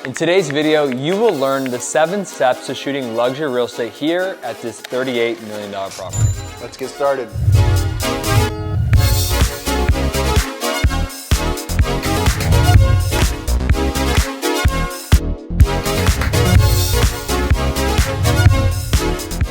In today's video, you will learn the 7 steps to shooting luxury real estate here at this $38 million property. Let's get started.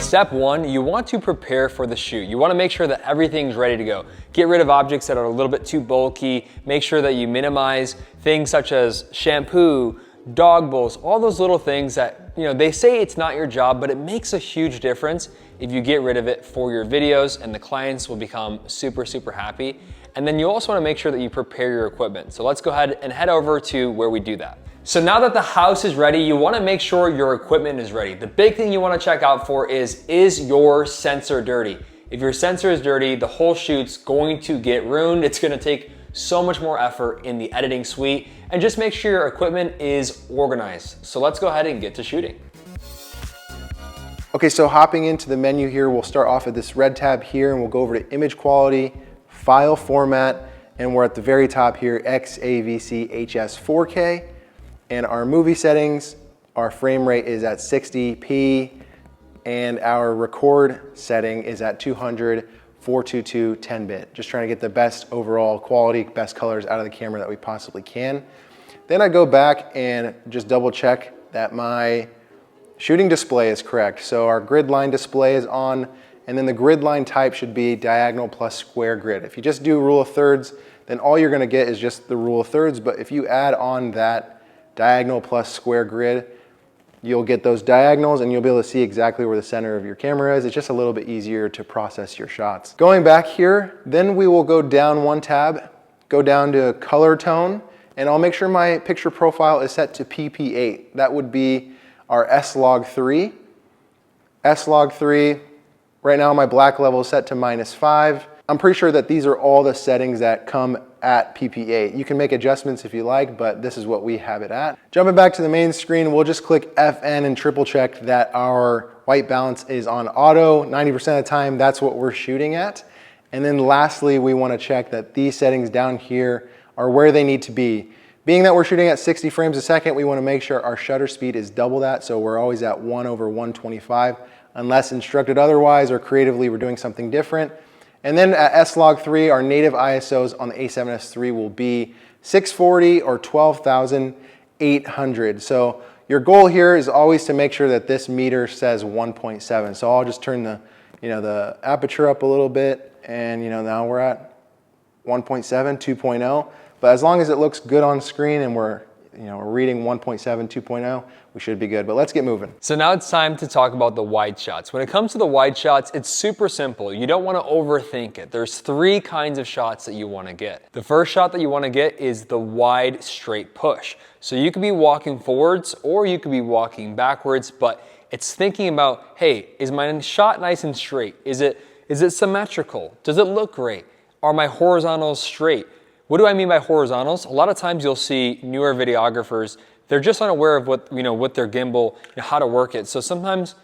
Step 1, you want to prepare for the shoot. You want to make sure that everything's ready to go. Get rid of objects that are a little bit too bulky. Make sure that you minimize things such as shampoo, dog bowls, all those little things that, they say it's not your job, but it makes a huge difference if you get rid of it for your videos, and the clients will become super, super happy. And then you also want to make sure that you prepare your equipment. So let's go ahead and head over to where we do that. So now that the house is ready, you want to make sure your equipment is ready. The big thing you want to check out for is your sensor dirty? If your sensor is dirty, the whole shoot's going to get ruined. It's going to take so much more effort in the editing suite, and just make sure your equipment is organized. So let's go ahead and get to shooting. Okay, so hopping into the menu here, we'll start off at this red tab here, and we'll go over to image quality, file format, and we're at the very top here, XAVC HS 4K. And our movie settings, our frame rate is at 60p, and our record setting is at 200, 422, 10-bit. Just trying to get the best overall quality, best colors out of the camera that we possibly can. Then I go back and just double check that my shooting display is correct. So our grid line display is on, and then the grid line type should be diagonal plus square grid. If you just do rule of thirds, then all you're gonna get is just the rule of thirds, but if you add on that diagonal plus square grid, you'll get those diagonals and you'll be able to see exactly where the center of your camera is. It's just a little bit easier to process your shots. Going back here, then we will go down one tab, go down to color tone, and I'll make sure my picture profile is set to PP8. That would be our S-Log3. S-Log3, right now my black level is set to -5. I'm pretty sure that these are all the settings that come at PP8. You can make adjustments if you like, but this is what we have it at. Jumping back to the main screen, we'll just click FN and triple check that our white balance is on auto. 90% of the time, that's what we're shooting at. And then lastly, we want to check that these settings down here are where they need to be. Being that we're shooting at 60 frames a second, we want to make sure our shutter speed is double that, so we're always at 1/125, unless instructed otherwise or creatively we're doing something different. And then at S-Log3, our native ISOs on the A7S III will be 640 or 12,800. So your goal here is always to make sure that this meter says 1.7. So I'll just turn the, the aperture up a little bit, and now we're at 1.7, 2.0. But as long as it looks good on screen and we're reading 1.7, 2.0, we should be good, but let's get moving. So now it's time to talk about the wide shots. When it comes to the wide shots, it's super simple. You don't want to overthink it. There's 3 kinds of shots that you want to get. The first shot that you want to get is the wide straight push. So you could be walking forwards or you could be walking backwards, but it's thinking about, hey, is my shot nice and straight? Is it symmetrical? Does it look great? Are my horizontals straight? What do I mean by horizontals? A lot of times you'll see newer videographers, they're just unaware of what their gimbal, how to work it. So sometimes,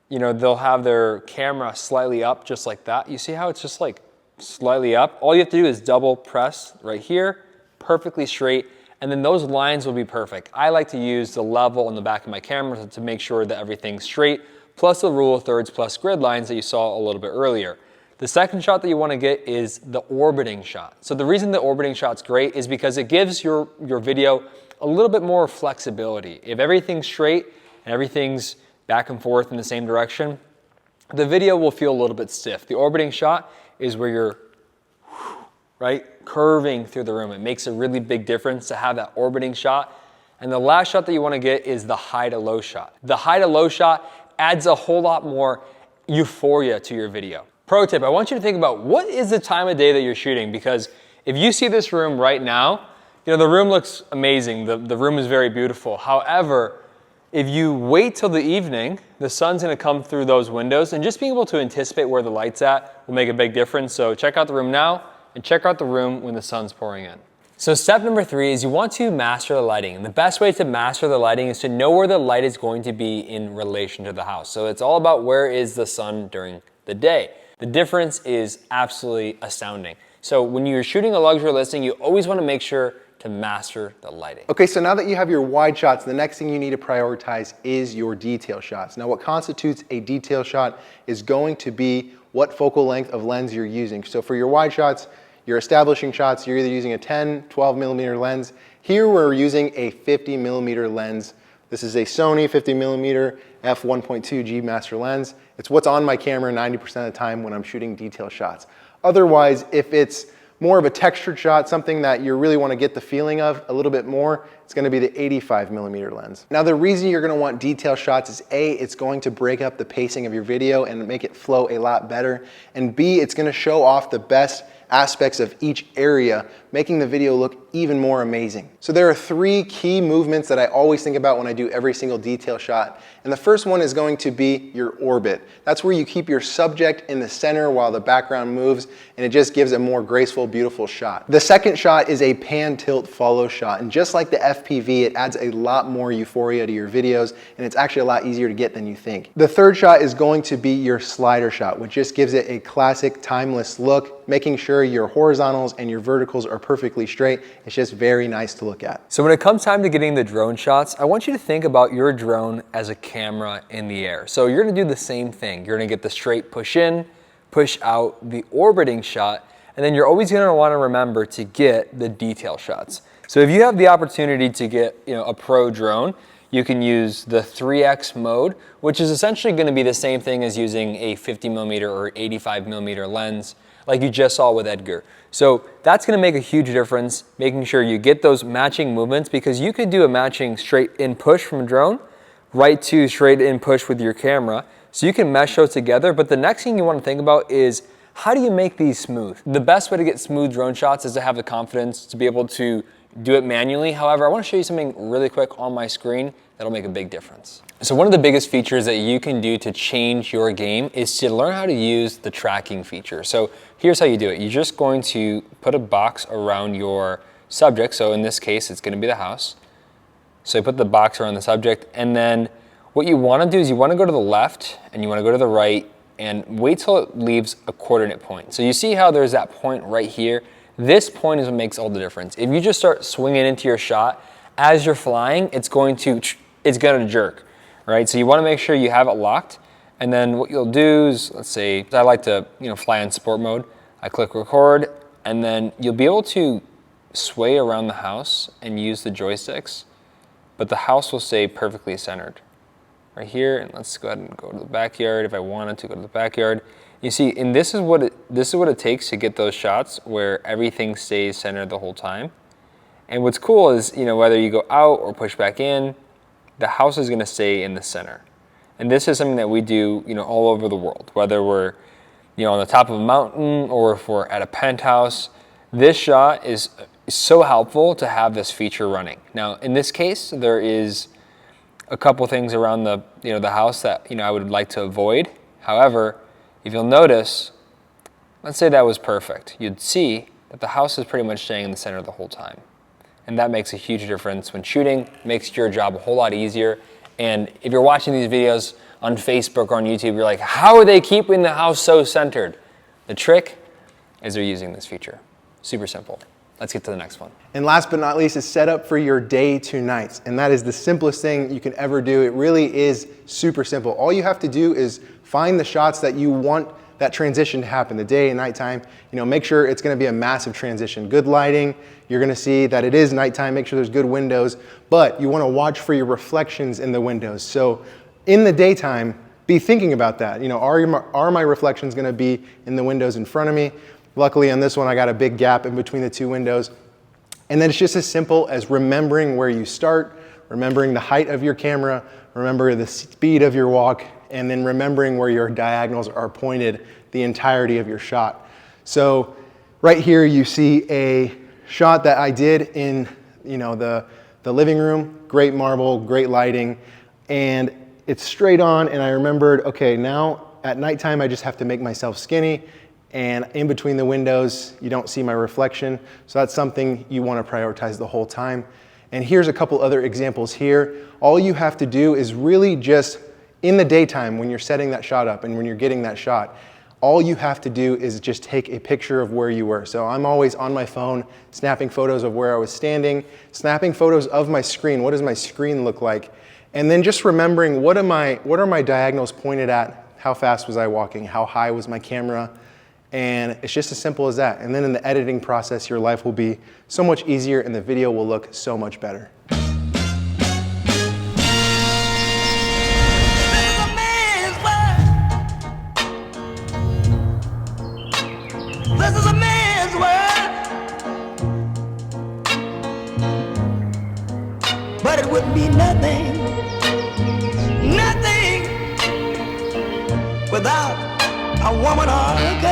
they'll have their camera slightly up just like that. You see how it's just like slightly up? All you have to do is double press right here, perfectly straight, and then those lines will be perfect. I like to use the level on the back of my camera to make sure that everything's straight, plus the rule of thirds plus grid lines that you saw a little bit earlier. The second shot that you want to get is the orbiting shot. So the reason the orbiting shot's great is because it gives your video a little bit more flexibility. If everything's straight and everything's back and forth in the same direction, the video will feel a little bit stiff. The orbiting shot is where you're curving through the room. It makes a really big difference to have that orbiting shot. And the last shot that you want to get is the high to low shot. The high to low shot adds a whole lot more euphoria to your video. Pro tip, I want you to think about what is the time of day that you're shooting, because if you see this room right now, the room looks amazing. The room is very beautiful. However, if you wait till the evening, the sun's gonna come through those windows, and just being able to anticipate where the light's at will make a big difference. So check out the room now and check out the room when the sun's pouring in. So step number 3 is you want to master the lighting. And the best way to master the lighting is to know where the light is going to be in relation to the house. So it's all about where is the sun during the day. The difference is absolutely astounding. So when you're shooting a luxury listing, you always want to make sure to master the lighting. Okay, so now that you have your wide shots, the next thing you need to prioritize is your detail shots. Now what constitutes a detail shot is going to be what focal length of lens you're using. So for your wide shots, your establishing shots, you're either using a 10, 12 millimeter lens. Here we're using a 50 millimeter lens. This is a Sony 50 millimeter f1.2G master lens. It's what's on my camera 90% of the time when I'm shooting detail shots. Otherwise, if it's more of a textured shot, something that you really want to get the feeling of a little bit more, it's going to be the 85 millimeter lens. Now the reason you're going to want detail shots is A, it's going to break up the pacing of your video and make it flow a lot better, and B, it's going to show off the best aspects of each area, making the video look even more amazing. So there are three key movements that I always think about when I do every single detail shot. And the first one is going to be your orbit. That's where you keep your subject in the center while the background moves, and it just gives a more graceful, beautiful shot. The second shot is a pan tilt follow shot. And just like the FPV, it adds a lot more euphoria to your videos, and it's actually a lot easier to get than you think. The third shot is going to be your slider shot, which just gives it a classic, timeless look, making sure your horizontals and your verticals are perfectly straight. It's just very nice to look at. So when it comes time to getting the drone shots, I want you to think about your drone as a camera in the air. So you're gonna do the same thing. You're gonna get the straight push in, push out, the orbiting shot, and then you're always gonna wanna remember to get the detail shots. So if you have the opportunity to get a pro drone, you can use the 3X mode, which is essentially gonna be the same thing as using a 50 millimeter or 85 millimeter lens, like you just saw with Edgar. So that's gonna make a huge difference, making sure you get those matching movements, because you could do a matching straight in push from a drone, right to straight in push with your camera. So you can mesh those together, but the next thing you wanna think about is, how do you make these smooth? The best way to get smooth drone shots is to have the confidence to be able to do it manually. However, I wanna show you something really quick on my screen that'll make a big difference. So one of the biggest features that you can do to change your game is to learn how to use the tracking feature. So here's how you do it. You're just going to put a box around your subject. So in this case, it's gonna be the house. So you put the box around the subject, and then what you wanna do is you wanna go to the left and you wanna go to the right and wait till it leaves a coordinate point. So you see how there's that point right here? This point is what makes all the difference. If you just start swinging into your shot, as you're flying, it's gonna jerk, right? So you wanna make sure you have it locked. And then what you'll do is, let's say, I like to fly in sport mode. I click record, and then you'll be able to sway around the house and use the joysticks, but the house will stay perfectly centered. Right here, and let's go ahead and go to the backyard if I wanted to go to the backyard. You see, and this is what it takes to get those shots where everything stays centered the whole time. And what's cool is, whether you go out or push back in, the house is gonna stay in the center. And this is something that we do, all over the world, whether we're, on the top of a mountain or if we're at a penthouse. This shot is so helpful to have this feature running. Now, in this case, there is a couple things around the, the house that, I would like to avoid. However, if you'll notice, let's say that was perfect. You'd see that the house is pretty much staying in the center the whole time. And that makes a huge difference when shooting, makes your job a whole lot easier. And if you're watching these videos on Facebook or on YouTube, you're like, how are they keeping the house so centered? The trick is they're using this feature. Super simple. Let's get to the next one. And last but not least is set up for your day to nights. And that is the simplest thing you can ever do. It really is super simple. All you have to do is find the shots that you want that transition to happen, the day and nighttime. Make sure it's gonna be a massive transition. Good lighting, you're gonna see that it is nighttime, make sure there's good windows, but you wanna watch for your reflections in the windows. So in the daytime, be thinking about that. Are my reflections gonna be in the windows in front of me? Luckily on this one, I got a big gap in between the two windows. And then it's just as simple as remembering where you start, remembering the height of your camera, remember the speed of your walk, and then remembering where your diagonals are pointed the entirety of your shot. So right here you see a shot that I did in the living room, great marble, great lighting, and it's straight on, and I remembered, okay, now at nighttime I just have to make myself skinny, and in between the windows you don't see my reflection, so that's something you want to prioritize the whole time. And here's a couple other examples here. All you have to do is really just in the daytime when you're setting that shot up and when you're getting that shot, all you have to do is just take a picture of where you were. So I'm always on my phone, snapping photos of where I was standing, snapping photos of my screen. What does my screen look like? And then just remembering what are my diagonals pointed at? How fast was I walking? How high was my camera? And it's just as simple as that. And then in the editing process, your life will be so much easier and the video will look so much better. This is a man's world, but it would be nothing, nothing without a woman or a girl.